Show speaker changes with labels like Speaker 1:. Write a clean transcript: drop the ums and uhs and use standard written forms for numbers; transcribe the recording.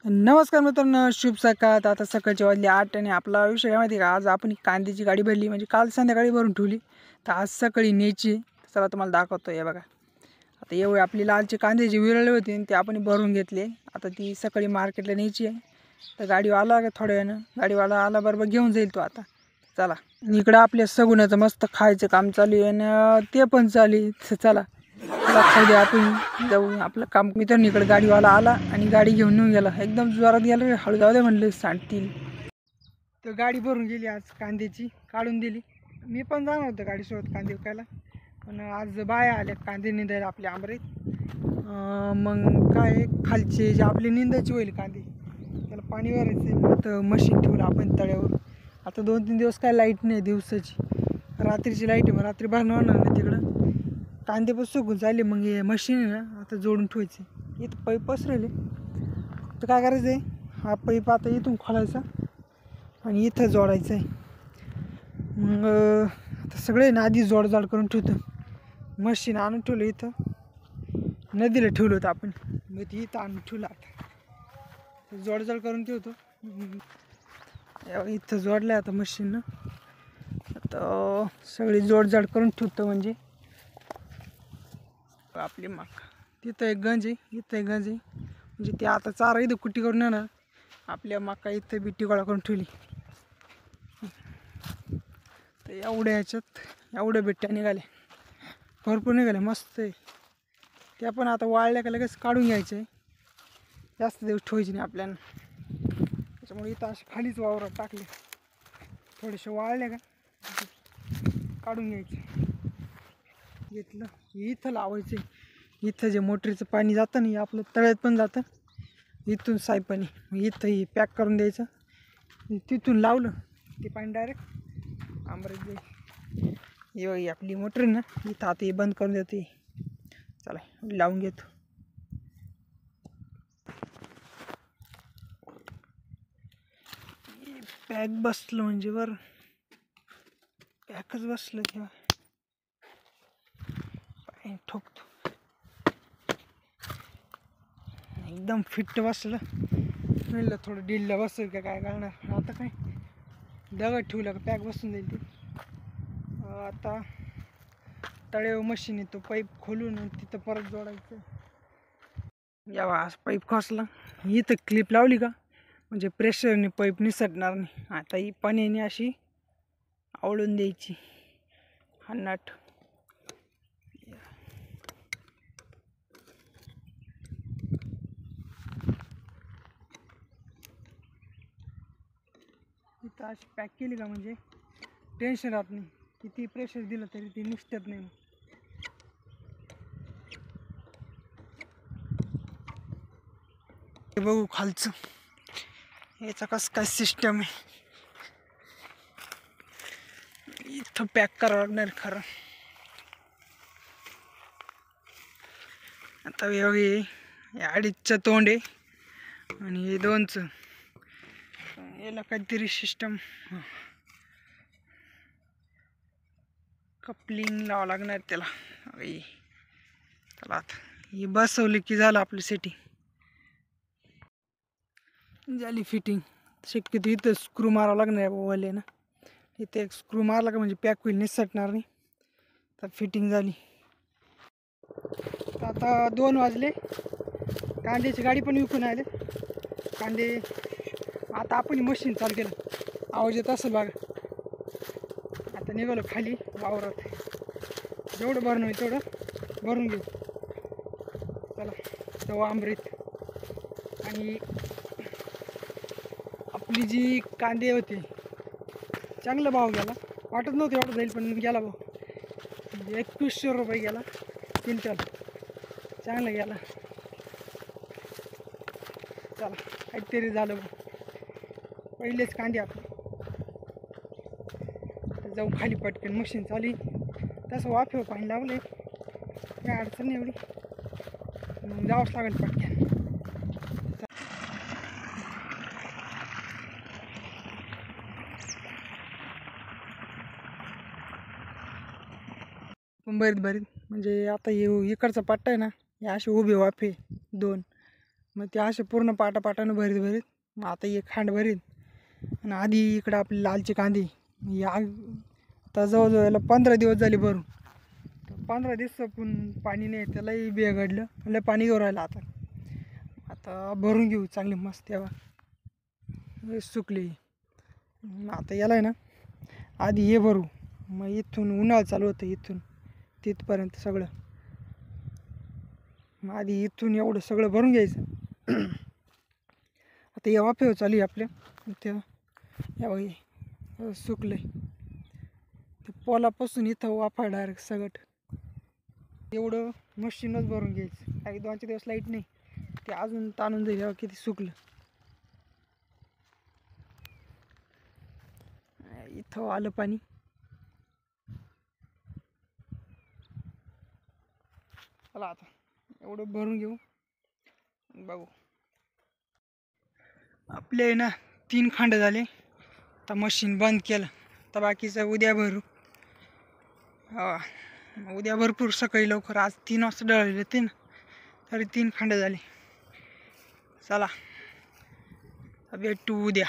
Speaker 1: नमस्कार मित्रांनो, शुभ सकाळ. आता सकाळचे वाजले 8 आणि आपला विषय काय माहिती आहे का? आज आपण कांद्याची गाडी भरली, म्हणजे काल संध्याकाळी भरून ठेवली, तर आज सकाळी न्यायची. चला तुम्हाला दाखवतो. हे बघा, आता एवढे आपली लालचे कांदे जे विरळले होते ते आपण भरून घेतले. आता ती सकाळी मार्केटला न्यायची आहे. तर गाडीवाला आला का थोड्या वेळानं, गाडीवाला आला बरोबर घेऊन जाईल तो. आता चला, इकडं आपल्या सगुणाचं मस्त खायचं काम चालू आहे आणि ते पण चालू आहे. चला खाऊ दे, आपण जाऊ आपलं काम. मित्रांकडे गाडीवाला आला आणि गाडी घेऊन नेऊन गेला. एकदम जोरात गेला रे, हळू जाऊ दे म्हणलं, सांडतील. तर गाडी भरून गेली आज कांद्याची, काढून दिली. मी पण जाणार होतं गाडीसोबत कांदे विकायला, पण आज बाया आल्या कांदे निंदायला आपल्या आंबरीत. मग काय, खालचे जे आपले निंदायचे होईल कांदे, त्याला पाणी भरायचं, तर मशीन ठेवलं आपण तळ्यावर. आता 2-3 दिवस काय लाईट नाही दिवसाची, रात्रीची लाईट आहे. मग रात्री भरणं होणार नाही तिकडं. कांदे पण सुकून चालले. मग हे मशीन आहे ना, आता जोडून ठेवायचे. इथं पाईप पसरले, तर काय करायचं आहे, हा पाईप आता इथून खोलायचा आणि इथं जोडायचं आहे. मग आता सगळे ना आधी जोडजाड करून ठेवतं. मशीन आणून ठेवलं इथं, नदीला ठेवलं होतं आपण, मग ती इथं आणून ठेवलं. आता जोडजाड करून ठेवतो. इथं जोडलं आता मशीननं. आता सगळी जोडजाड करून ठेवतो, म्हणजे आपली मका. तिथं एक गंज आहे, इथं एक गंज आहे, म्हणजे ते आता चारा इथं कुट्टी करून येणार. आपल्या मका इथं बिट्टी गोळा करून ठेवली. तर एवढ्या ह्याच्यात एवढ्या बिट्ट्या निघाल्या, भरपूर निघाल्या, मस्त आहे. त्या पण आता वाळल्या का लगेच काढून घ्यायचे आहे, जास्त दिवस ठेवायचे नाही आपल्याला. त्याच्यामुळे इथं असे खालीच वावरात टाकले, थोडेसे वाळले का काढून घ्यायचे. घेतलं इथं लावायचं. इथं जे मोटरीचं पाणी जातं ना, आपलं तळ्यात पण जातं, इथून सायपाणी इथं हे पॅक करून द्यायचं. तिथून लावलं ते पाणी डायरेक्ट आंबरीत जाईल. ही आपली मोटर ना, इथं आता हे बंद करून देते. चला लावून घेतो. पॅक बसलं म्हणजे बरं, पॅकच बसलं तेव्हा ठोकतो. एकदम फिट बसलं. म्हणलं थोडं डिल्ला बसेल का काय करणार. आता काय दगड ठेवलं का पॅक बसून जाईल ते. आता तळेव मशीन येतो, पाईप खोलून तिथं परत जोडायचं. यावा आज पाईप खोसला, इथं क्लिप लावली का म्हणजे प्रेशरने पाईप निसटणार नाही. आता ही पाण्याने अशी आवळून द्यायची हा नट. इथं अशी पॅक केली का म्हणजे टेन्शन राहत नाही. किती प्रेशर दिलं तरी ती निसटत नाही. हे बघू खालचं, याचा कसं काय सिस्टम आहे. इथं पॅक करावं लागणार खरं. आता हे 2.5चं तोंड आहे आणि हे 2चं, याला काहीतरी सिस्टम कपलिंग लावावं लागणार त्याला. चला आता ही बसवली की झालं आपली सेटिंग झाली, फिटिंग. शक्यतो इथं स्क्रू मारावं लागणार वले ना, इथे एक स्क्रू मारला का म्हणजे पॅक होईल, निसटणार नाही. तर फिटिंग झाली. आता 2 वाजले, कांद्याची गाडी पण विकून आले कांदे. आता आपण मशीन चालू केलं, आवाज येत असेल बघा. आता निघालो खाली वावरात, जेवढं भरणं होईल तेवढं भरून घेऊ. चला जाऊ आंबरीत. आणि आपली जी कांदे होते चांगला भाव गेला, वाटत नव्हतं एवढं जाईल पण गेला भाव. 2100 रुपये गेला क्विंटल, चांगला गेला. चला काहीतरी झालं, पहिलेच कांदे आपण जाऊ खाली पटकन. मशीन चालू तसं वाफेवर पाणी लावले, काय अडचण नाही एवढी, मग जावंच लागेल पटकन. बरीत म्हणजे आता हे इकडचा पट्टा आहे ना, हे असे उभे वाफे 2, मग ते असे पूर्ण पाटापाटानं भरीत भरीत मग आता एक खांड भरीत. आणि आधी इकडं आपली लालची कांदी या आता जवळजवळ याला 15 दिवस झाले भरून. तर 15 दिवस पण पाणी नाही, त्यालाही बिघडलं, लय पाणी घेऊन राहिलं. आता भरून घेऊ चांगली मस्त. तेव्हा सुकली. आता याला आहे ना आधी हे भरू, मग इथून उन्हाळा चालू होतं, इथून तिथपर्यंत सगळं. मग आधी इथून एवढं सगळं भरून घ्यायचं. आता या वाफेवर चालू आहे आपल्या. तेव्हा या बघा सुकलं ते पोलापासून इथं वाफा डायरेक्ट सगट. एवढं मशीनच भरून घ्यायचं. काही 2-4 दिवस लाईट नाही, ते अजून ताणून जाईल. तेव्हा किती सुकलं. इथं आलं पाणी. चला आता एवढं भरून घेऊ, बघू. आपले आहे ना 3 खांड झाले. आता मशीन बंद केलं. तर बाकीचं उद्या भरू. हा उद्या भरपूर सकाळी लवकर. आज 3 वाजता डळले ते ना, तरी 3 खांड झाले. चला भेटू उद्या.